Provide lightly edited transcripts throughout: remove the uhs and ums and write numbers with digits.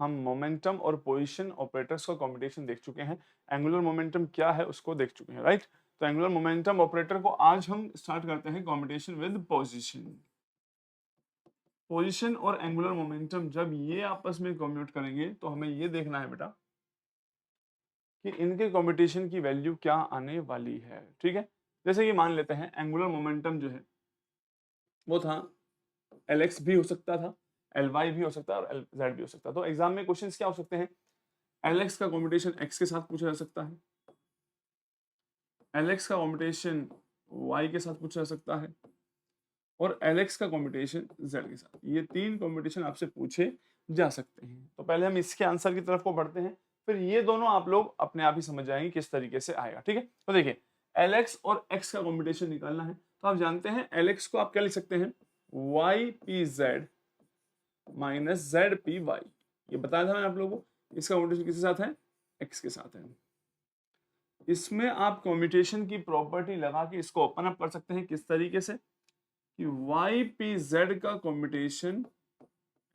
हम मोमेंटम और position operators का कॉम्बिनेशन देख चुके हैं, एंगुलर मोमेंटम क्या है उसको देख चुके हैं, राइट। तो एंगुलर मोमेंटम ऑपरेटर को आज हम स्टार्ट करते हैं कॉम्बिनेशन विद पोजीशन। पोजीशन और एंगुलर मोमेंटम जब ये आपस में कम्यूट करेंगे तो हमें ये देखना है बेटा कि इनके कॉम्बिनेशन की वैल्यू क्या आने वाली है, ठीक है। जैसे कि मान लेते हैं एंगुलर मोमेंटम जो है वो था Lx भी हो सकता था, Ly भी हो सकता है और Lz भी हो सकता है। तो एग्जाम में क्वेश्चंस क्या हो सकते हैं, Lx का कॉम्बिनेशन x के साथ पूछा जा सकता है, Lx का कॉम्बिनेशन y के साथ पूछा जा सकता है और Lx का कॉम्बिनेशन z के साथ। ये तीन कॉम्बिनेशन आपसे पूछे जा सकते हैं। तो पहले हम इसके आंसर की तरफ को बढ़ते हैं, फिर ये दोनों आप लोग अपने आप ही समझ जाएंगे किस तरीके से आएगा, ठीक है। तो देखिए Lx और x का कॉम्बिनेशन निकालना है, तो आप जानते हैं Lx को आप क्या लिख सकते हैं, ypz minus Z P Y. ये बताया था मैंने आप लोगों को, इसका कॉम्बिनेशन किसके साथ है, x के साथ है। इसमें आप कॉम्यूटेशन की प्रॉपर्टी लगा के इसको ओपन अप कर सकते हैं, किस तरीके से कि वाई पी जेड का कॉम्यूटेशन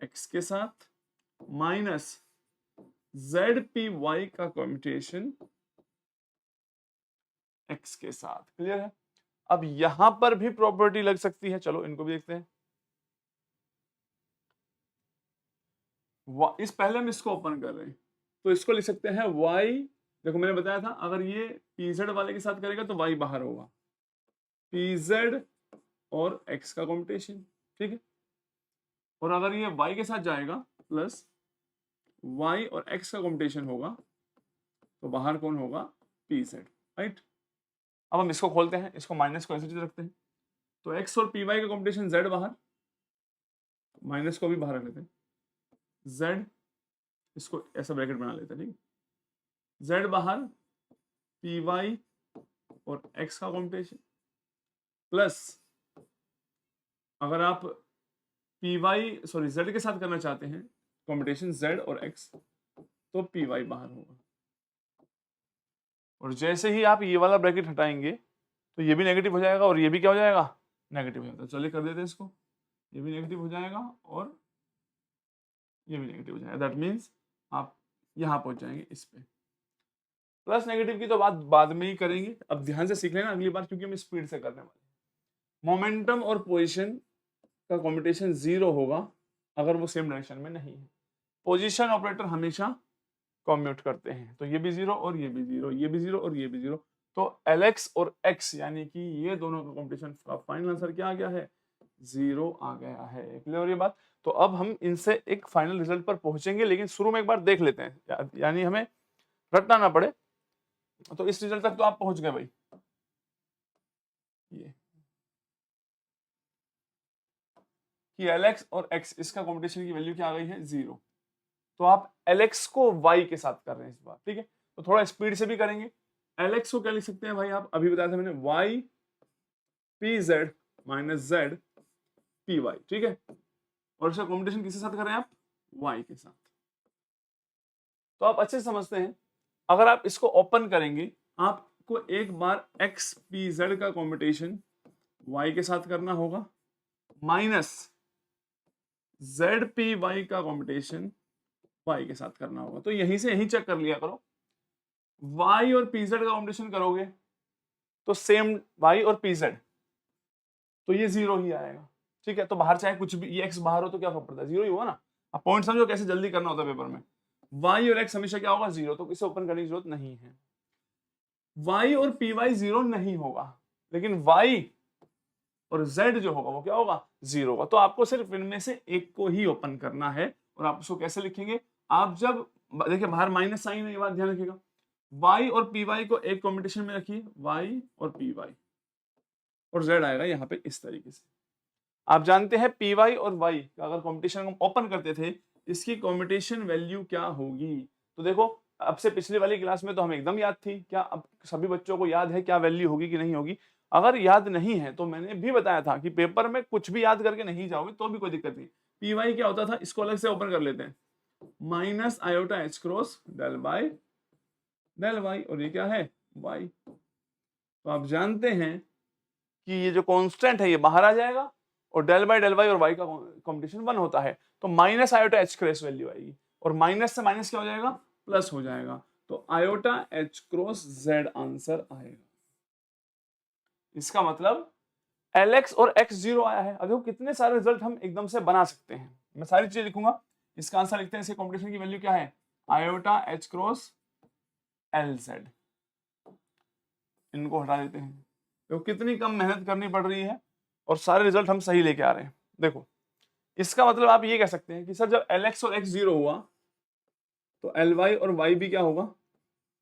x के साथ माइनस जेड पी वाई का कॉम्यूटेशन x के साथ। क्लियर है। अब यहां पर भी प्रॉपर्टी लग सकती है, चलो इनको भी देखते हैं। इस पहले हम इसको ओपन कर रहे हैं, तो इसको लिख सकते हैं y, देखो मैंने बताया था अगर ये pz वाले के साथ करेगा तो y बाहर होगा, pz और x का कॉम्बिनेशन, ठीक है। और अगर ये y के साथ जाएगा प्लस y और x का कॉम्बिनेशन होगा तो बाहर कौन होगा, pz, राइट। अब हम इसको खोलते हैं, इसको माइनस को ऐसे चीज रखते हैं, तो x और py का कॉम्बिनेशन z बाहर, माइनस को भी बाहर रख लेते हैं, z इसको ऐसा ब्रैकेट बना लेते हैं, ठीक है। z बाहर, py और x का कॉम्बिनेशन प्लस अगर आप z के साथ करना चाहते हैं कॉम्बिनेशन z और x तो py बाहर होगा। और जैसे ही आप ये वाला ब्रैकेट हटाएंगे तो ये भी नेगेटिव हो जाएगा और ये भी क्या हो जाएगा, नेगेटिव हो जाता है। चलिए कर देते हैं इसको, ये भी नेगेटिव हो जाएगा और ये भी नेगेटिव हो जाएगा। दैट मीन्स आप यहाँ पहुंच जाएंगे इस पे। प्लस नेगेटिव की तो बात बाद में ही करेंगे, अब ध्यान से सीख लेना अगली बार, क्योंकि हम स्पीड से करने वाले हैं। मोमेंटम और पोजीशन का कॉम्बिनेशन 0 होगा अगर वो सेम डायरेक्शन में नहीं है। पोजीशन ऑपरेटर हमेशा कॉम्यूट करते हैं, तो ये भी 0 और ये भी 0, ये भी 0 और ये भी 0। तो Lx और x यानी कि ये दोनों का कॉम्बिनेशन का फाइनल आंसर क्या आ गया है, 0 आ गया है। क्लियर हो ये बात। तो अब हम इनसे एक फाइनल रिजल्ट पर पहुंचेंगे, लेकिन शुरू में एक बार देख लेते हैं, यानी हमें रटना ना पड़े। तो इस रिजल्ट तक तो आप पहुंच गए भाई, ये कि Lx और x इसका कॉम्बिनेशन की वैल्यू क्या आ गई है, 0। तो आप Lx को y के साथ कर रहे हैं इस बार, ठीक है। तो थोड़ा स्पीड से भी करेंगे। Lx को क्या लिख सकते हैं भाई, आप अभी बताया था मैंने, y pz minus z py, ठीक है। और इसका कॉम्बिनेशन किसके साथ कर रहे हैं आप, y के साथ। तो आप अच्छे से समझते हैं, अगर आप इसको ओपन करेंगे आपको एक बार x pz का कॉम्बिनेशन y के साथ करना होगा माइनस ZPY का कॉम्बिनेशन y के साथ करना होगा। तो यहीं से यहीं चेक कर लिया करो, y और pz का कॉम्बिनेशन करोगे तो सेम y और pz, तो ये 0 ही आएगा, ठीक है। तो बाहर चाहे कुछ भी, ये x बाहर हो तो क्या फर्क पड़ता है, 0 ही होगा ना। अब पॉइंट समझो कैसे जल्दी करना होता है पेपर में। y और x हमेशा क्या होगा, 0, तो इसे ओपन करने की जरूरत नहीं है। y और py 0 नहीं होगा, लेकिन y और z जो होगा वो क्या होगा, 0 होगा। तो आपको सिर्फ इनमें से एक को ही ओपन करना है। और आप उसको कैसे लिखेंगे, आप जब देखिए बाहर माइनस साइन है, ये बात ध्यान रखिएगा। y और py को एक कॉम्बिनेशन में रखिए, y और py, और z आएगा यहाँ पे इस तरीके से। आप जानते हैं py और y का अगर कॉम्बिनेशन हम ओपन करते थे, इसकी कॉम्बिनेशन वैल्यू क्या होगी। तो देखो अब से पिछली वाली क्लास में तो हमें एकदम याद थी, क्या अब सभी बच्चों को याद है क्या वैल्यू होगी कि नहीं होगी। अगर याद नहीं है तो मैंने भी बताया था कि पेपर में कुछ भी याद करके नहीं जाओगे तो भी कोई दिक्कत नहीं। py क्या होता था, इसको अलग से ओपन कर लेते हैं, minus iota h cross del by del y, और ये क्या है, y। तो आप जानते हैं कि ये जो कांस्टेंट है ये बाहर आ जाएगा और डेल बाय डेल y और y का कॉम्बिनेशन 1 होता है, तो minus iota h cross value आएगी। और माइनस से माइनस क्या हो जाएगा, प्लस हो जाएगा, तो iota H cross Z answer आएगा। इसका मतलब Lx और x 0 आया है। अब देखो कितने सारे रिजल्ट हम एकदम से बना सकते हैं। मैं सारी चीजें लिखूंगा, इसका आंसर लिखते हैं। इसके कॉम्बिनेशन की वैल्यू क्या है, iota H cross L Z. इनको हटा देते हैं, देखो कितनी कम मेहनत करनी पड़ रही है और सारे रिजल्ट हम सही लेके आ रहे हैं। देखो इसका मतलब आप ये कह सकते हैं कि सर जब Lx और x 0 हुआ तो Ly और y भी क्या होगा,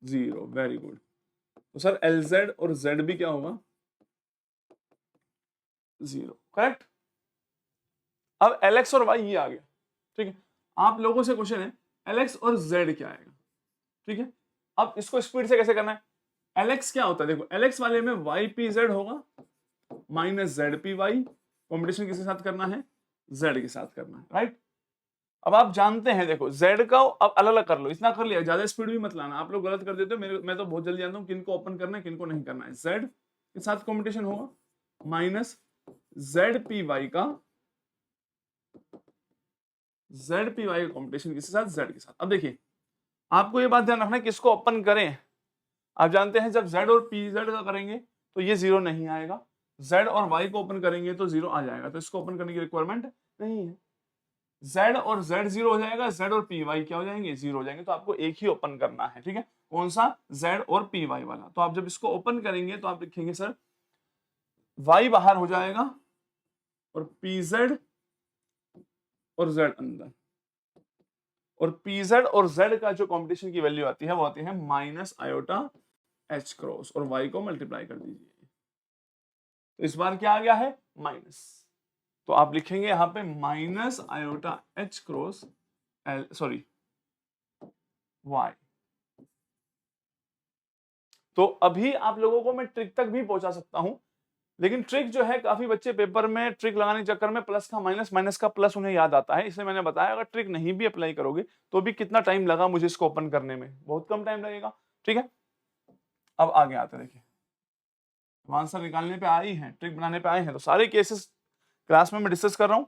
0। Very good. तो सर Lz और z भी क्या होगा, 0। करेक्ट। अब Lx और y ये आ गया, ठीक है। आप लोगों से क्वेश्चन है Lx और z क्या आएगा, ठीक है। अब इसको स्पीड से कैसे करना है, Lx क्या होता है, देखो Lx वाले में ypz होगा माइनस zpy, कॉम्बिनेशन किसके साथ करना है, z के साथ करना है, राइट। अब आप जानते हैं, देखो z का अब अलग अलग कर लो, इतना कर लिया, ज्यादा स्पीड भी मत लाना, आप लोग गलत कर देते हो। मैं तो बहुत जल्दी जानता हूँ किनको ओपन करना है किनको नहीं करना है। z के साथ कॉम्बिनेशन होगा माइनस zpy का, zpy का कॉम्बिनेशन किसके साथ, z के साथ। अब देखिए आपको ये बात ध्यान रखना है किसको ओपन करें। आप जानते हैं जब z और pz का करेंगे तो ये 0 नहीं आएगा, z और y को ओपन करेंगे तो 0 आ जाएगा, तो इसको ओपन करने की रिक्वायरमेंट नहीं है। z और z 0 हो जाएगा, z और py क्या हो जाएंगे, 0 हो जाएंगे, तो आपको एक ही ओपन करना है, ठीक है। कौन सा, z और py वाला। तो आप जब इसको ओपन करेंगे तो आप लिखेंगे सर y बाहर हो जाएगा और pz और z अंदर, और pz और z का जो कॉम्बिनेशन की वैल्यू आती है वो आती है माइनस आयोटा एच क्रॉस, और y को मल्टीप्लाई कर दीजिए, तो इस बार क्या आ गया है, माइनस। तो आप लिखेंगे यहां पे minus iota H cross L, sorry y। तो अभी आप लोगों को मैं ट्रिक तक भी पहुंचा सकता हूं, लेकिन ट्रिक जो है काफी बच्चे पेपर में ट्रिक लगाने के चक्कर में प्लस का माइनस, माइनस का प्लस उन्हें याद आता है, इसलिए मैंने बताया अगर ट्रिक नहीं भी अप्लाई करोगे तो भी कितना टाइम लगा मुझे इसको ओपन करने में, बहुत कम टाइम लगेगा, ठीक है। अब आगे आते देखिए, आंसर निकालने पे आए हैं, ट्रिक बनाने पे आए हैं, तो सारे केसेस क्लास में मैं डिस्कस कर रहा हूँ,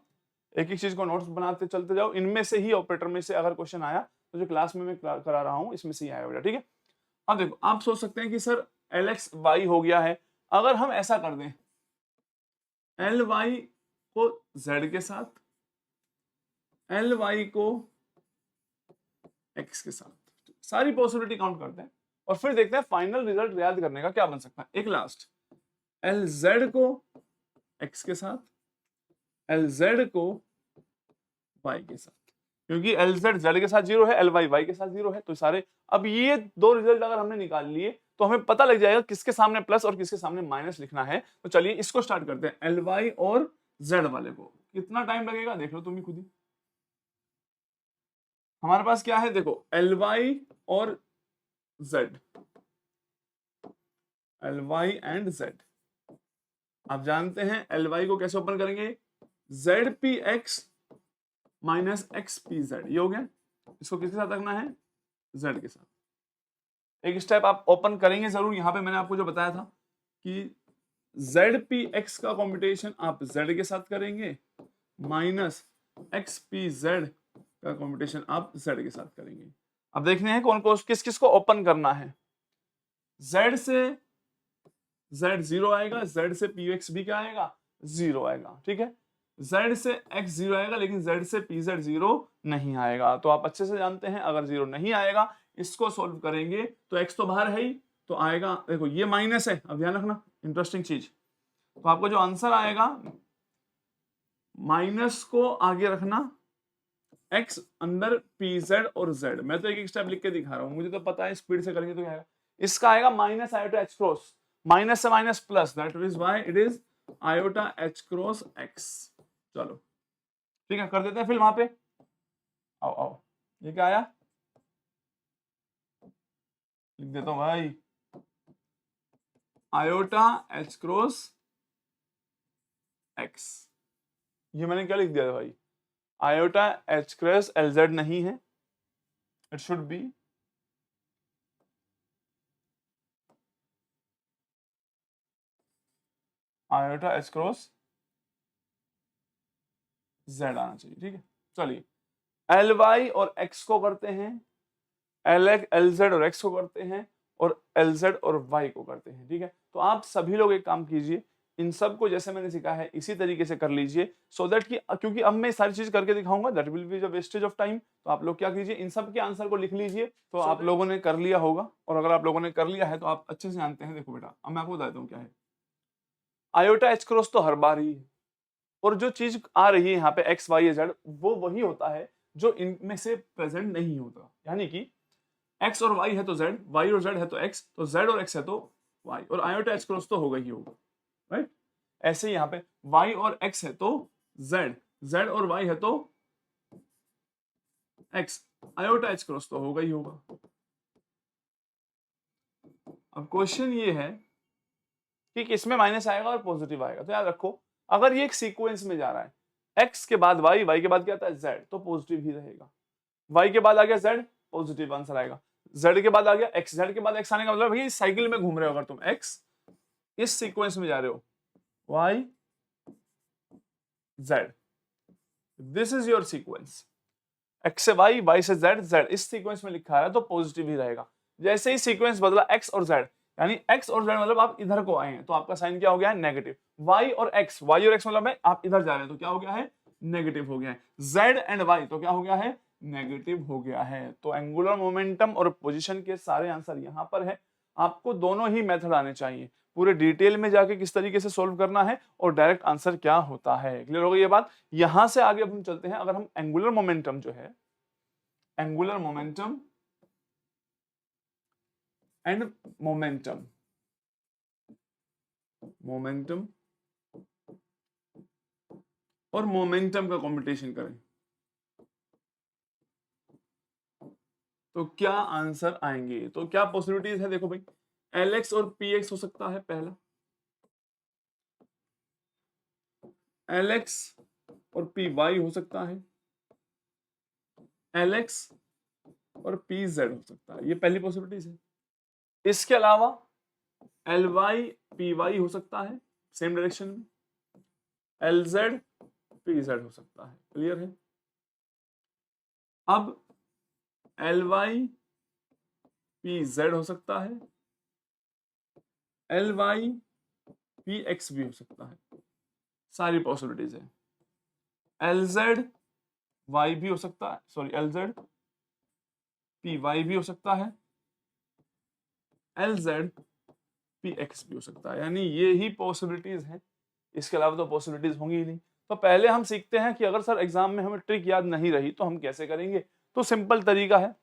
एक एक चीज को नोट्स बनाते चलते जाओ, इनमें से ही ऑपरेटर में से अगर क्वेश्चन आया तो जो क्लास में मैं करा रहा हूँ इसमें से ही आया बेटा, ठीक है। अब देखो आप सोच सकते हैं कि सर Lx y हो गया है, अगर हम ऐसा कर दें Ly को z के साथ, Ly को x के साथ, सारी पॉसिबिलिटी काउंट करते हैं और फिर देखते हैं फाइनल रिजल्ट याद करने का क्या बन सकता है। एक लास्ट Lz को x के साथ, Lz को y के साथ, क्योंकि Lz z के साथ 0 है, Ly y के साथ 0 है, तो सारे अब ये दो रिजल्ट अगर हमने निकाल लिए तो हमें पता लग जाएगा किसके सामने प्लस और किसके सामने माइनस लिखना है। तो चलिए इसको स्टार्ट करते हैं, Ly और z वाले को कितना टाइम लगेगा देख लो तुम ही खुद ही। हमारे पास क्या है, देखो Ly और z, Ly एंड z, आप जानते हैं Ly को कैसे ओपन करेंगे, zpx माइनस xpz, ये हो गया। इसको किसके साथ रखना है, z के साथ। एक स्टेप आप ओपन करेंगे जरूर, यहां पे मैंने आपको जो बताया था कि zpx का कॉम्बिनेशन आप z के साथ करेंगे माइनस xpz का कॉम्बिनेशन आप z के साथ करेंगे। अब देखने हैं कौन कौन किस किस को ओपन करना है। z से z 0 आएगा, z से px भी क्या आएगा, 0 आएगा, ठीक है। z से x 0 आएगा, लेकिन z से pz 0 नहीं आएगा। तो आप अच्छे से जानते हैं अगर 0 नहीं आएगा इसको सॉल्व करेंगे तो x तो बाहर है ही, तो आएगा, देखो ये माइनस है, अब ध्यान रखना इंटरेस्टिंग चीज, तो आपको जो आंसर आएगा माइनस को आगे रखना, x अंदर pz और z। मैं तो एक एक स्टेप लिख के दिखा रहा हूं, मुझे तो पता है स्पीड से करेंगे तो क्या आएगा, इसका आएगा minus iota h cross, minus से minus plus, that is why it is iota h cross x। चलो ठीक है कर देते हैं फिर वहां पे, आओ आओ, ये क्या आया लिख देता हूं भाई, आयोटा h क्रॉस x। ये मैंने क्या लिख दिया था भाई, आयोटा h क्रॉस lz नहीं है, it should be iota h cross z आना चाहिए, ठीक है। चलिए एल वाई और एक्स को करते हैं, एल जेड और एक्स को करते हैं, और एल जेड और वाई को करते हैं। ठीक है, तो आप सभी लोग एक काम कीजिए, इन सब को जैसे मैंने सिखाया है इसी तरीके से कर लीजिए, सो दैट कि क्योंकि अब मैं सारी चीज करके दिखाऊंगा, that will be the wastage of time. तो आप लोग क्या कीजिए, इन सब के आंसर को लिख लीजिए। तो आप लोगों ने कर लिया होगा, और अगर आप लोगों ने कर लिया है तो आप अच्छे से जानते हैं। देखो बेटा, अब मैं आपको बता देता हूँ क्या है। आयोटा एच क्रॉस तो हर बार ही है, और जो चीज आ रही है यहाँ पे एक्स वाई जेड, वो वही होता है जो इनमें से प्रेजेंट नहीं होता। यानी कि एक्स और वाई है तो जेड, वाई और जेड है तो एक्स, तो जेड और एक्स है तो वाई, और आयोटा एच क्रॉस तो होगा ही होगा, राइट। ऐसे ही यहाँ पे वाई और एक्स है तो जेड, जेड और वाई है तो एक्स, आयोटा एच क्रॉस तो होगा ही होगा। अब क्वेश्चन ये है कि किसमें माइनस आएगा और पॉजिटिव आएगा। तो याद रखो, अगर ये एक सीक्वेंस में जा रहा है, एक्स के बाद वाई, वाई के बाद क्या आता है जेड, तो पॉजिटिव ही रहेगा। वाई के बाद आ गया जेड, पॉजिटिव आंसर आएगा। जेड के बाद आ गया एक्स, जेड के बाद एक्स आने का मतलब भैया इस साइकिल में घूम रहे हो। अगर तुम एक्स इस सीक्वेंस में जा रहे हो, Y Z, this is your sequence, X से वाई, वाई से जेड, जेड इस सीक्वेंस में लिखा है तो पॉजिटिव ही रहेगा। जैसे ही सीक्वेंस बदला एक्स और जेड, यानी एक्स और जेड मतलब आप इधर को आए हैं, तो आपका साइन क्या हो गया है, नेगेटिव। वाई और एक्स, वाई और एक्स मतलब आप इधर जा रहे हैं, तो क्या हो गया है, नेगेटिव हो गया है। जेड एंड वाई तो क्या हो गया है, नेगेटिव हो गया है। तो एंगुलर मोमेंटम और पोजीशन के सारे आंसर यहां पर है। आपको दोनों ही मेथड आने चाहिए, पूरे डिटेल में जाके किस तरीके से सोल्व करना है और डायरेक्ट आंसर क्या होता है। क्लियर हो गई ये बात। यहां से आगे अब हम चलते हैं। अगर हम एंगुलर मोमेंटम जो है, angular momentum and momentum, momentum और मोमेंटम का कॉम्पिटिशन करें तो क्या आंसर आएंगे। तो क्या पॉसिबिलिटीज है, देखो भाई, एल और पी एक्स हो सकता है पहला, एल और पी वाई हो सकता है, एल और पी जेड हो सकता है, ये पहली पॉसिबिलिटीज है। इसके अलावा एल वाई पी वाई हो सकता है सेम डायरेक्शन में, एल जेड पी जेड हो सकता है। क्लियर है। अब एल वाई पी जेड हो सकता है, एल वाई पी एक्स भी हो सकता है, सारी पॉसिबिलिटीज है। एल जेड वाई भी हो सकता है, sorry L Z P Y भी हो सकता है, एल जेड पी एक्स भी हो सकता है। यानी ये ही पॉसिबिलिटीज हैं, इसके अलावा तो पॉसिबिलिटीज होंगी ही नहीं। तो पहले हम सीखते हैं कि अगर सर एग्जाम में हमें ट्रिक याद नहीं रही तो हम कैसे करेंगे। तो सिंपल तरीका है,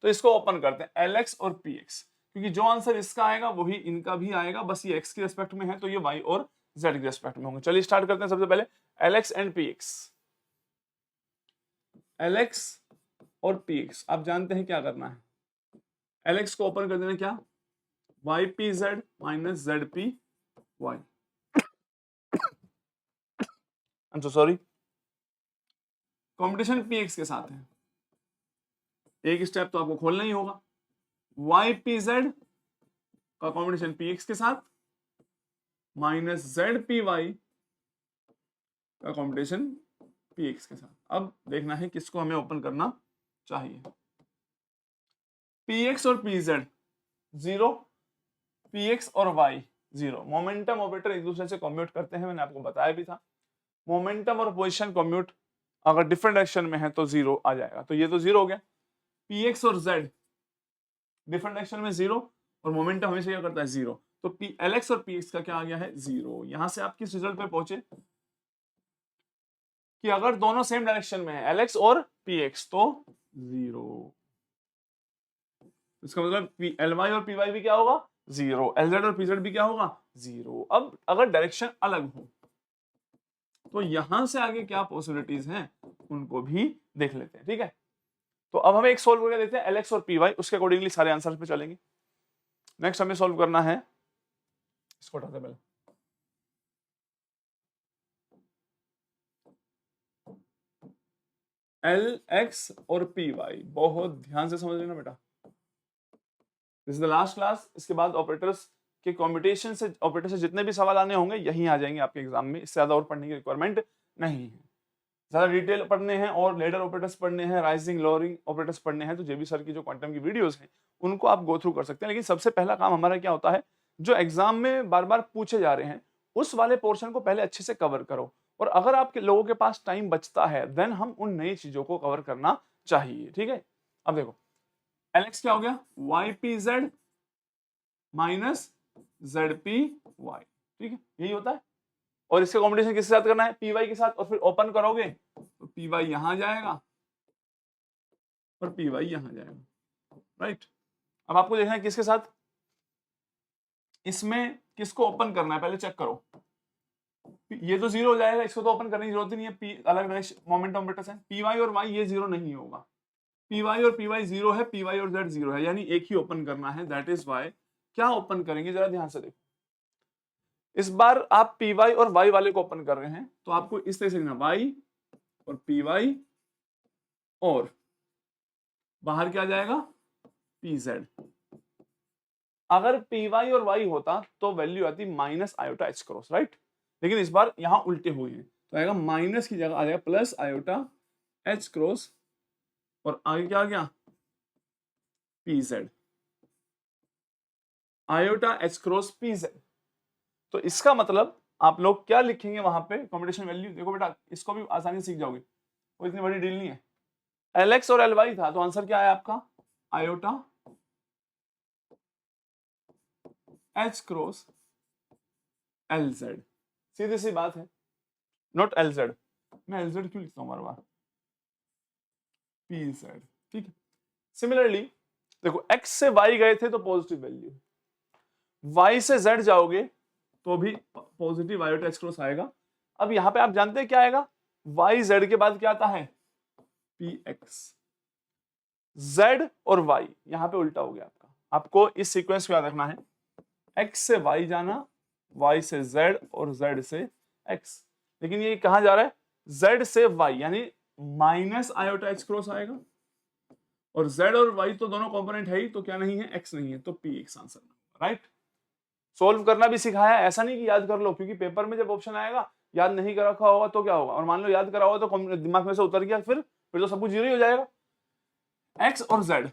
तो इसको ओपन करते हैं, एल एक्स और पी एक्स, क्योंकि जो आंसर इसका आएगा वही इनका भी आएगा, बस ये एक्स के रेस्पेक्ट में है तो ये वाई और जेड के रेस्पेक्ट में होंगे। चलिए स्टार्ट करते हैं। सबसे पहले L x and P x, L x और पी एक्स, आप जानते हैं क्या करना है। एल एक्स को ओपन कर देना, क्या, Y P Z minus Z P Y, sorry competition P X के साथ है, एक स्टेप तो आपको खोलना ही होगा। वाई पी जेड का कॉम्बिनेशन पी एक्स के साथ माइनस जेड पी वाई का कॉम्बिनेशन पी एक्स के साथ। अब देखना है किसको हमें ओपन करना चाहिए। पी एक्स और P Z zero, P x और वाई जीरो। मोमेंटम ऑपरेटर एक दूसरे से कम्यूट करते हैं, मैंने आपको बताया भी था। मोमेंटम और पोजीशन कम्यूट अगर डिफरेंट डायरेक्शन में है तो जीरो आ जाएगा, तो ये तो जीरो हो गया। पी एक्स और जेड डिफरेंट डायरेक्शन में जीरो, और मोमेंटम हमेशा क्या करता है, जीरो। तो पी एल एक्स और पी एक्स का क्या आ गया है, जीरो। यहां से आप किस रिजल्ट पे पहुंचे कि अगर दोनों सेम डायरेक्शन में है एल एक्स और पी एक्स तो जीरो। इसका मतलब एल वाई और पी वाई भी क्या होगा, जीरो। एल जेड और पी जेड भी क्या होगा, जीरो। अब अगर डायरेक्शन अलग हो तो यहां से आगे क्या पॉसिबिलिटीज हैं उनको भी देख लेते हैं। ठीक है, तो अब हमें एक सोल्व करके देखते हैं एल एक्स और पी वाई, उसके अकॉर्डिंगली सारे आंसर पे चलेंगे। नेक्स्ट हमें सोल्व करना है, इसको हटाते पहले, एल एक्स और पी वाई। बहुत ध्यान से समझ लेना बेटा, this is the last class. इसके बाद ऑपरेटर्स के कॉम्बिनेशन से, ऑपरेटर से जितने भी सवाल आने होंगे यहीं आ जाएंगे आपके एग्जाम में, इससे ज्यादा और पढ़ने की रिक्वायरमेंट नहीं है। ज्यादा डिटेल पढ़ने हैं और लेडर ऑपरेटर्स पढ़ने हैं, राइजिंग लोअरिंग ऑपरेटर्स पढ़ने हैं, तो जेबी सर की जो क्वांटम की वीडियोस हैं उनको आप गो थ्रू कर सकते हैं। लेकिन सबसे पहला काम हमारा क्या होता है, जो एग्जाम में बार बार पूछे जा रहे हैं उस वाले पोर्शन को पहले अच्छे से कवर करो, और अगर आपके लोगों के पास टाइम बचता है देन हम उन नई चीजों को कवर करना चाहिए। ठीक है, अब देखो एलेक्स क्या हो गया, Y P Z minus Z P Y, ठीक है यही होता है। और इसका कॉम्बिनेशन किसके साथ करना है, पी वाई के साथ, और फिर ओपन करोगे तो पी वाई यहां जाएगा और पी वाई यहां जाएगा, राइट। अब आपको देखना है किसके साथ, इसमें किसको ओपन करना है पहले चेक करो, ये तो जीरो हो जाएगा, इसको तो ओपन करने की जरूरत ही नहीं है, पी अलग मोमेंटम ऑपरेटर्स हैं, पी वाई और वाई ये जीरो नहीं होगा, पी वाई और पी वाई जीरो है, पी वाई और जेड जीरो है, यानी एक ही ओपन करना है, दैट इज वाई। क्या ओपन करेंगे जरा ध्यान से देखो, इस बार आप पी वाई और वाई वाले को ओपन कर रहे हैं तो आपको इस तरह से लिखना वाई और पी वाई, और बाहर क्या जाएगा पी जेड। अगर पी वाई और वाई होता तो वैल्यू आती minus iota H cross, right, लेकिन इस बार यहां उल्टे हुए हैं तो आएगा माइनस की जगह आ जाएगा प्लस आयोटा एच क्रॉस, और आगे क्या आ गया P Z, iota H cross P Z. तो इसका मतलब आप लोग क्या लिखेंगे वहां पे कॉम्बिनेशन वैल्यू, देखो बेटा इसको भी आसानी से सीख जाओगे, वो इतनी बड़ी डील नहीं है। एलएक्स और एलवाई था तो आंसर क्या है आपका iota H cross L Z, सीधी सी बात है, नॉट एल जेड, मैं एल जेड क्यों लिखता हूं बार बार, पी जेड, ठीक है। सिमिलरली देखो एक्स से वाई गए थे तो पॉजिटिव वैल्यू, वाई से जेड जाओगे तो भी पॉजिटिव आयोटा एच क्रॉस आएगा। अब यहां पे आप जानते हैं क्या आएगा, वाई जेड के बाद क्या आता है पी एक्स, जेड और वाई यहां पे उल्टा हो गया आपका, आपको इस सीक्वेंस को याद रखना है, एक्स से वाई जाना, वाई से जेड और जेड से एक्स, लेकिन ये कहां जा रहा है जेड से वाई, यानी माइनस आयोटा एच क्रॉस आएगा, और जेड और वाई तो दोनों कंपोनेंट है ही, तो क्या नहीं है एक्स नहीं है, तो P x answer, right. Solve करना भी सिखाया, ऐसा नहीं कि याद कर लो, क्योंकि पेपर में जब ऑप्शन आएगा याद नहीं कर रखा होगा तो क्या होगा, और मान लो याद करा होगा तो दिमाग में से उतर गया, फिर तो सब कुछ जीरो ही हो जाएगा। एक्स और जेड,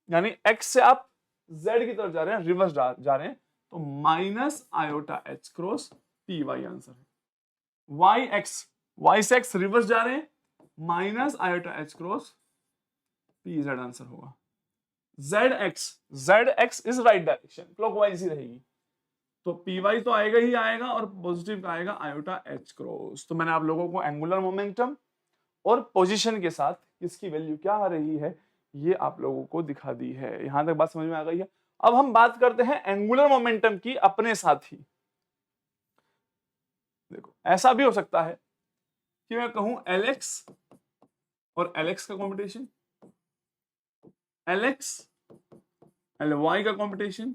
यानी एक्स से आप जेड की तरफ जा रहे हैं, रिवर्स जा रहे हैं, तो minus iota H cross P Y answer है। वाई से एक्स रिवर्स जा रहे हैं, minus iota H cross P Z answer होगा। Z X is right direction, clockwise ही रहेगी, तो पी वाई तो आएगा ही आएगा, और पॉजिटिव का आएगा आयोटा एच क्रॉस। तो मैंने आप लोगों को एंगुलर मोमेंटम और पोजीशन के साथ किसकी वैल्यू क्या आ रही है ये आप लोगों को दिखा दी है। यहां तक बात समझ में आ गई है। अब हम बात करते हैं एंगुलर मोमेंटम की अपने साथ ही। देखो ऐसा भी हो सकता है कि मैं कहूं एलएक्स और एलएक्स का कॉम्पिटिशन, एलएक्स एलवाई का कॉम्पिटिशन,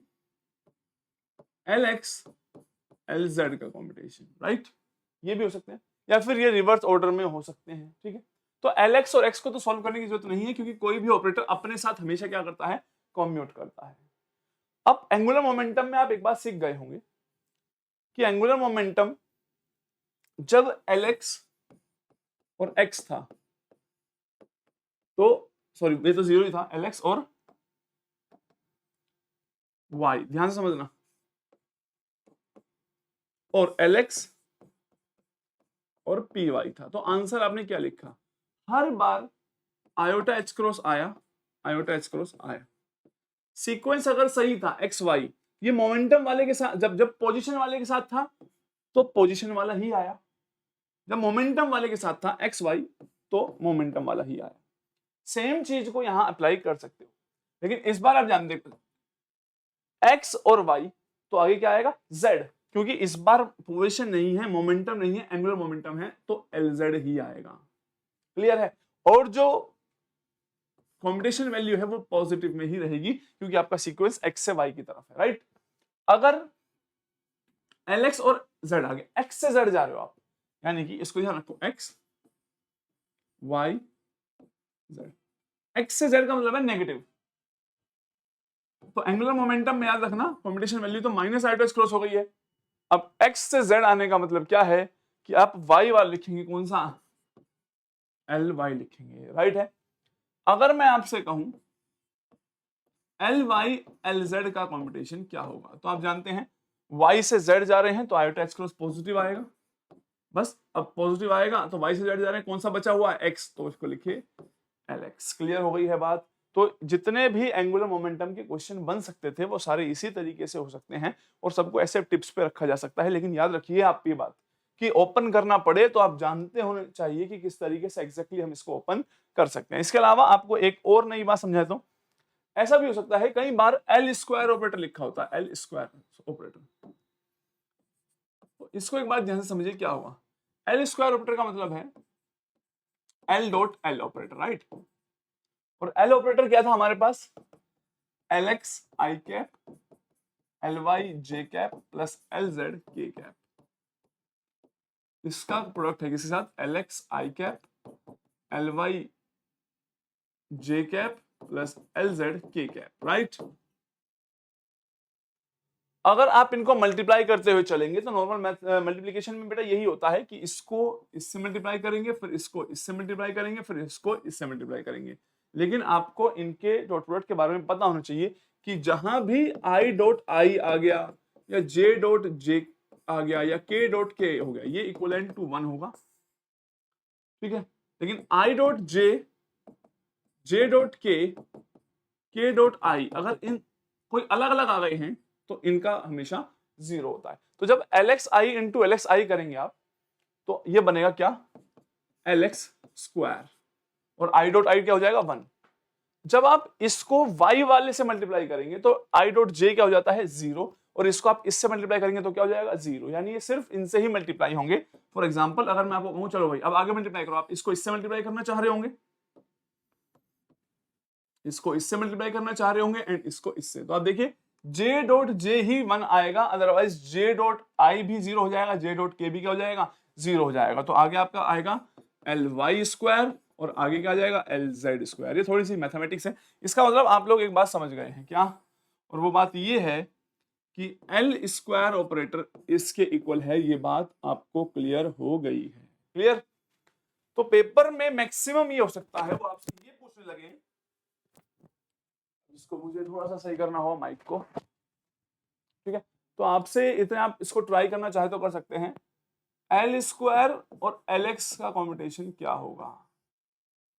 एलएक्स एलजेड का कॉम्पिटिशन, राइट, ये भी हो सकते हैं, या फिर ये रिवर्स ऑर्डर में हो सकते हैं, ठीक है। तो एलएक्स और एक्स को तो सॉल्व करने की जरूरत नहीं है, क्योंकि कोई भी ऑपरेटर अपने साथ हमेशा क्या करता है कॉम्यूट करता है। अब एंगुलर मोमेंटम में आप एक बात सीख गए होंगे कि एंगुलर मोमेंटम जब एलएक्स और एक्स था तो सॉरी ये तो जीरो ही था, एलएक्स और वाई, ध्यान से समझना, और एलएक्स और पी वाई था, तो आंसर आपने क्या लिखा, हर बार आयोटा एच क्रॉस आया, आयोटा एच क्रॉस आया, सीक्वेंस अगर सही था एक्स वाई, ये मोमेंटम वाले के साथ, जब पोजीशन वाले के साथ था तो पोजीशन वाला ही आया, जब मोमेंटम वाले के साथ था एक्स वाई तो मोमेंटम वाला ही आया। सेम चीज को यहां अप्लाई कर सकते हो, लेकिन इस बार आप जान देखो एक्स और वाई तो आगे क्या आएगा जेड, क्योंकि इस बार पोजीशन नहीं है, मोमेंटम नहीं है, एंगुलर मोमेंटम है, तो एलजेड ही आएगा। क्लियर है। और जो कॉम्बिनेशन वैल्यू है वो पॉजिटिव में ही रहेगी, क्योंकि आपका सीक्वेंस एक्स से वाई की तरफ है, राइट। अगर एलएक्स और जेड आगे, एक्स से जेड जा रहे हो आप, यानी कि इसको ध्यान रखो एक्स वाई जेड, एक्स से जेड का मतलब है नेगेटिव, तो एंगुलर मोमेंटम में याद रखना कॉम्बिनेशन वैल्यू तो माइनस आयोटा एच क्रॉस हो गई है। अब एक्स से जेड आने का मतलब क्या है कि आप वाई वाला लिखेंगे, कौन सा एल वाई लिखेंगे, राइट है। अगर मैं आपसे कहूं एल वाई एल जेड का कॉम्बिनेशन क्या होगा, तो आप जानते हैं y से z जा रहे हैं तो आयोटा x क्रॉस पॉजिटिव आएगा, बस अब पॉजिटिव आएगा तो y से z जा रहे हैं, कौन सा बचा हुआ है x, तो इसको लिखिए lx। क्लियर हो गई है बात। तो जितने भी एंगुलर मोमेंटम के क्वेश्चन बन सकते थे वो सारे इसी तरीके से हो सकते हैं और सबको ऐसे टिप्स पे रखा जा सकता है। लेकिन याद रखिए आप ये बात कि ओपन करना पड़े तो आप जानते होने चाहिए कि किस तरीके से एग्जैक्टली हम इसको ओपन कर सकते हैं। इसके अलावा आपको एक और नई बात समझाता हूं, ऐसा भी हो सकता है कई बार एल स्क्वायर ऑपरेटर लिखा होता है, एल स्क्वायर ऑपरेटर, तो इसको एक बार ध्यान से समझिए क्या होगा। एल स्क्वायर ऑपरेटर का मतलब है L dot L operator, right. और एल ऑपरेटर क्या था हमारे पास, एल एक्स आई कैप एल वाई जे कैप प्लस एल जेड के कैप, इसका प्रोडक्ट है किसके साथ, एल एक्स आई कैप एल वाई जे कैप प्लस एल जेड के कैप, राइट। अगर आप इनको मल्टीप्लाई करते हुए चलेंगे तो नॉर्मल मल्टीप्लिकेशन में बेटा यही होता है कि इसको इससे मल्टीप्लाई करेंगे, फिर इसको इससे मल्टीप्लाई करेंगे, फिर इसको इससे मल्टीप्लाई करेंगे। लेकिन आपको इनके डॉट प्रोडक्ट के बारे में पता होना चाहिए कि जहां भी आई डॉट आई आ गया या जे डॉट जे आ गया या के डॉट के हो गया, ये इक्वलेंट टू 1 होगा, ठीक है। लेकिन आई डॉट जे डॉट के डॉट आई अगर इन कोई अलग अलग आ गए हैं तो इनका हमेशा 0 होता है। तो जब L I into L I करेंगे आप तो ये बनेगा क्या, एल एक्स स्क्वायर और आई डॉट आई क्या हो जाएगा 1। जब आप इसको y वाले से मल्टीप्लाई करेंगे तो आई डॉट जे क्या हो जाता है 0 और इसको आप इससे मल्टीप्लाई करेंगे तो क्या हो जाएगा 0, यानी ये सिर्फ इनसे ही मल्टीप्लाई होंगे। फॉर एग्जांपल अगर मैं आपको कहूं चलो भाई अब आगे मल्टीप्लाई करो, आप इसको इससे मल्टीप्लाई करना चाह रहे होंगे, इसको इससे मल्टीप्लाई करना चाह रहे होंगे एंड इसको इससे, तो आप देखिए जे डॉट जे ही 1 आएगा, अदरवाइज जे डॉट आई भी 0 हो जाएगा, जे डॉट के भी क्या हो जाएगा 0 हो जाएगा। तो आगे आपका आएगा एल वाई स्क्वायर और आगे क्या आ जाएगा एल जेड स्क्वायर। ये थोड़ी सी मैथमेटिक्स है, इसका मतलब आप लोग एक बात समझ गए हैं क्या, और वो बात ये है कि एल स्क्वायर ऑपरेटर इसके इक्वल है, ये बात आपको क्लियर हो गई है, क्लियर। तो पेपर में मैक्सिमम ये हो सकता है वो आपसे ये पूछने लगे, इसको मुझे थोड़ा सा सही करना होगा माइक को, ठीक है। तो आपसे इतने आप इसको ट्राई करना चाहे तो कर सकते हैं, एल स्क्वायर और एल एक्स का कॉम्बिनेशन क्या होगा।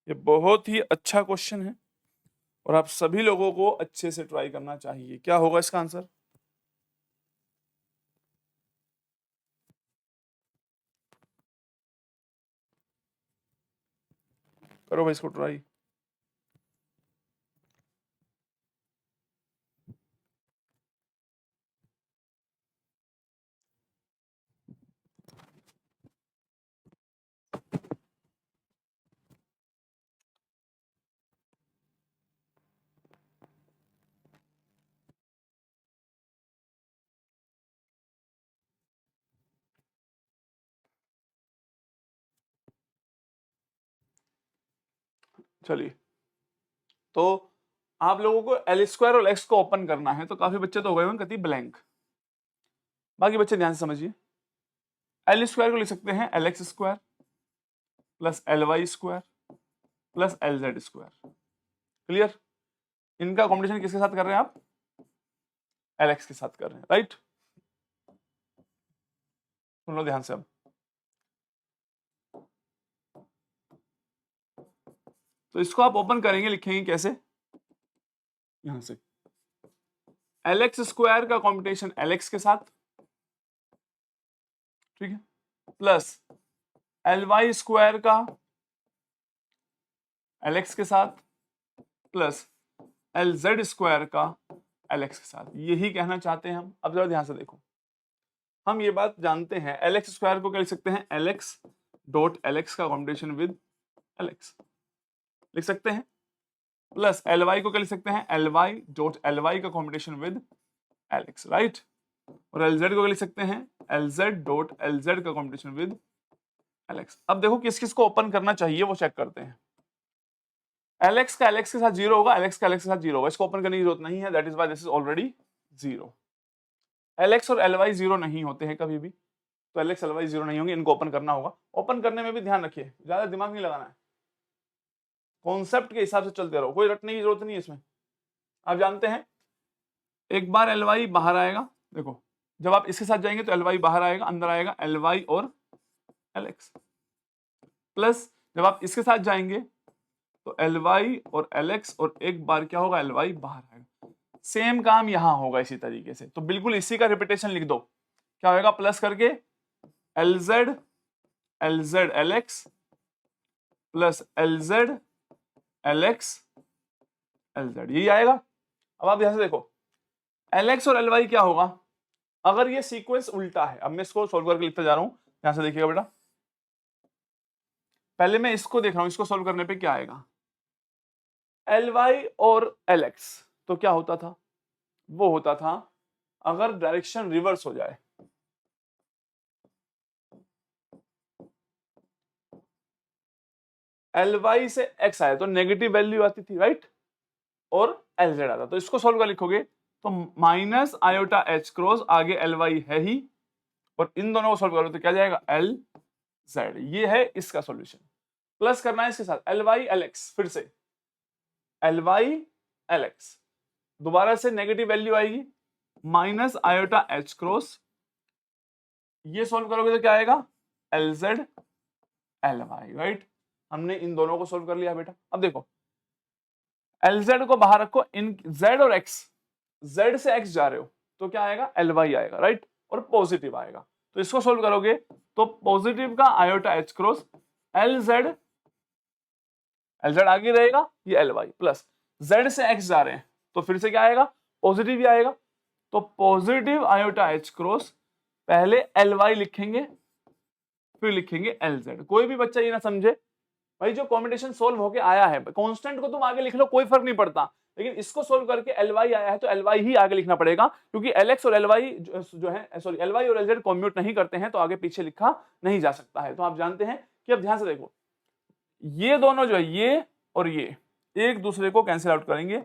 ये बहुत ही अच्छा क्वेश्चन है और आप सभी लोगों को अच्छे से ट्राई करना चाहिए। क्या होगा इसका आंसर, करो भाई इसको ट्राई। चलिए, तो आप लोगों को एल स्क्वायर और एक्स को ओपन करना है, तो काफी बच्चे तो हो गए होंगे कति ब्लैंक, बाकी बच्चे ध्यान से समझिए। एल स्क्वायर को लिख सकते हैं L X square plus L Y square plus L Z square, clear. इनका कॉम्बिनेशन किसके साथ कर रहे हैं आप, एल एक्स के साथ कर रहे हैं, राइट। सुन लो ध्यान से अब, तो इसको आप ओपन करेंगे, लिखेंगे कैसे, यहां से एल एक्स स्क्वायर का कॉम्बिनेशन एल एक्स के साथ, ठीक है, प्लस एल वाई स्क्वायर का एल एक्स के साथ प्लस एल जेड स्क्वायर का एल एक्स के साथ। यही कहना चाहते हैं हम। अब जरा ध्यान से देखो, हम ये बात जानते हैं एल एक्स स्क्वायर को क्या लिख सकते हैं, L x dot L x का कॉम्बिनेशन विद एल एक्स लिख सकते हैं, प्लस एल वाई को क्या लिख सकते हैं, L Y dot L Y का combination with L X, right. और एल जेड को क्या लिख सकते हैं, L Z dot L Z का कॉम्बिनेशन विद एल एक्स। अब देखो किस किस को ओपन करना चाहिए वो चेक करते हैं। एल एक्स का एल एक्स के साथ 0 होगा, एल एक्स का एल एक्स के साथ 0 होगा, इसको ओपन करने की जरूरत नहीं है, that is why this is already 0। L x और एल वाई 0 नहीं होते हैं कभी भी, तो एल एक्स एल वाई 0 नहीं होंगे, इनको ओपन करना होगा। ओपन करने में भी ध्यान रखिए, ज्यादा दिमाग नहीं लगाना है, कॉन्सेप्ट के हिसाब से चलते रहो, कोई रटने की जरूरत नहीं है इसमें। आप जानते हैं एक बार एल वाई बाहर आएगा, देखो जब आप इसके साथ जाएंगे तो एल वाई बाहर आएगा, अंदर आएगा एल वाई और एल एक्स, प्लस जब आप इसके साथ जाएंगे तो एल वाई और एल एक्स, और एक बार क्या होगा, एल वाई बाहर आएगा। सेम काम यहां होगा इसी तरीके से, तो बिल्कुल इसी का रिपीटेशन लिख दो। क्या होगा, प्लस करके L Z L x plus L Z L x L Z, यही आएगा। अब आप यहां से देखो एल एक्स और एल वाई क्या होगा, अगर ये सीक्वेंस उल्टा है, अब मैं इसको सोल्व करके लिखता जा रहा हूं, यहां से देखिएगा बेटा, पहले मैं इसको देख रहा हूं, इसको सोल्व करने पे क्या आएगा, एल वाई और एल एक्स, तो क्या होता था, वो होता था अगर डायरेक्शन रिवर्स हो जाए, एल वाई से एक्स आया तो नेगेटिव वैल्यू आती थी, राइट, और एल जेड आता, तो इसको सोल्व कर लिखोगे तो माइनस आयोटा एच क्रॉस, आगे एल वाई है ही, और इन दोनों को सोल्व करो तो क्या जाएगा, एल जेड, ये है इसका सॉल्यूशन। प्लस करना है इसके साथ एल वाई एल एक्स, फिर से एल वाई एल एक्स, दोबारा से नेगेटिव वैल्यू आएगी, माइनस आयोटा एच क्रॉस, ये सोल्व करोगे तो क्या आएगा, L Z L Y, right. हमने इन दोनों को सोल्व कर लिया बेटा। अब देखो एल जेड को बाहर रखो, इन जेड और एक्स, जेड से एक्स जा रहे हो तो क्या आएगा, एल वाई आएगा, राइट, और पॉजिटिव आएगा, तो इसको सोल्व करोगे तो पॉजिटिव का iota H cross L Z आगे रहेगा, ये एल वाई, प्लस जेड से एक्स जा रहे हैं तो फिर से क्या आएगा, पॉजिटिव ही आएगा, तो पॉजिटिव आयोटा एच क्रॉस, पहले एल वाई लिखेंगे फिर लिखेंगे एल जेड। कोई भी बच्चा ये ना समझे भाई जो कॉम्बिनेशन सोल्व होके आया है, कांस्टेंट को तुम आगे लिख लो कोई फर्क नहीं पड़ता, लेकिन इसको सोल्व करके एल वाई आया है तो एल वाई ही आगे लिखना पड़ेगा, क्योंकि एल एक्स और एल वाई जो है, सॉरी एल वाई और एल जेड कॉम्यूट नहीं करते हैं तो आगे पीछे लिखा नहीं जा सकता है। तो आप जानते हैं कि अब ध्यान से देखो, ये दोनों जो है ये और ये एक दूसरे को कैंसिल आउट करेंगे,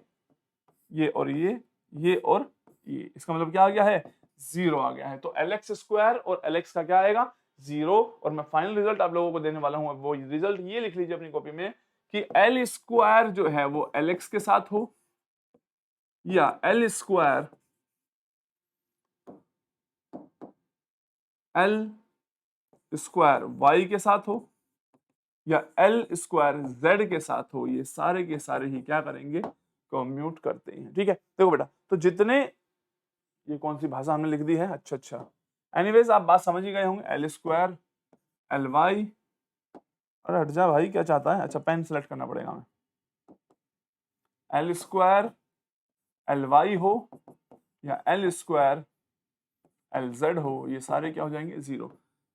ये और ये और ये, इसका मतलब क्या आ गया है, जीरो आ गया है, तो एल एक्स स्क्वायर और एल एक्स का क्या आएगा, जीरो। और मैं फाइनल रिजल्ट आप लोगों को देने वाला हूं, वो रिजल्ट ये लिख लीजिए अपनी कॉपी में कि एल स्क्वायर जो है वो एल एक्स के साथ हो, या L square L square Y के साथ हो, या एल स्क्वायर जेड के साथ हो, ये सारे के सारे ही क्या करेंगे, कम्यूट करते हैं। ठीक है, देखो बेटा, तो जितने, ये कौन सी भाषा हमने लिख दी है, अच्छा, एनीवेज आप बात समझ ही गए होंगे, एल स्क्वायर एल वाई, अरे हट जा भाई क्या चाहता है, अच्छा पेन सेलेक्ट करना पड़ेगा हमें, एल स्क्वायर एल वाई हो या एल स्क्वायर एल जेड हो, ये सारे क्या हो जाएंगे, जीरो।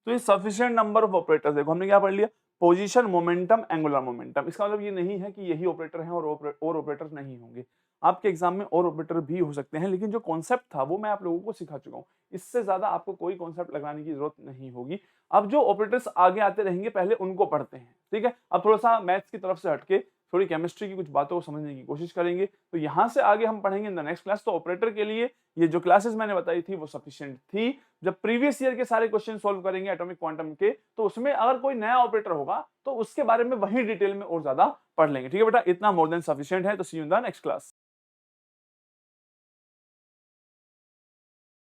तो ये सफिशिएंट नंबर ऑफ ऑपरेटर्स, देखो हमने क्या पढ़ लिया, पोजीशन, मोमेंटम, एंगुलर मोमेंटम। इसका मतलब ये नहीं है कि यही ऑपरेटर हैं और ऑपरेटर नहीं होंगे, आपके एग्जाम में और ऑपरेटर भी हो सकते हैं, लेकिन जो कॉन्सेप्ट था वो मैं आप लोगों को सिखा चुका हूँ, इससे ज्यादा आपको कोई कॉन्सेप्ट लगाने की जरूरत नहीं होगी। अब जो ऑपरेटर्स आगे आते रहेंगे पहले उनको पढ़ते हैं, ठीक है। अब थोड़ा सा मैथ्स की तरफ से हटके थोड़ी केमिस्ट्री की कुछ बातों को समझने की कोशिश करेंगे, तो यहाँ से आगे हम पढ़ेंगे इन द नेक्स्ट क्लास। तो ऑपरेटर के लिए ये जो क्लासेस मैंने बताई थी वो सफिशिएंट थी। जब प्रीवियस ईयर के सारे क्वेश्चन सॉल्व करेंगे एटॉमिक क्वांटम के, तो उसमें अगर कोई नया ऑपरेटर होगा तो उसके बारे में वही डिटेल में और ज्यादा पढ़ लेंगे, ठीक है बेटा, इतना मोर देन सफिशिएंट है। तो see you in the next class.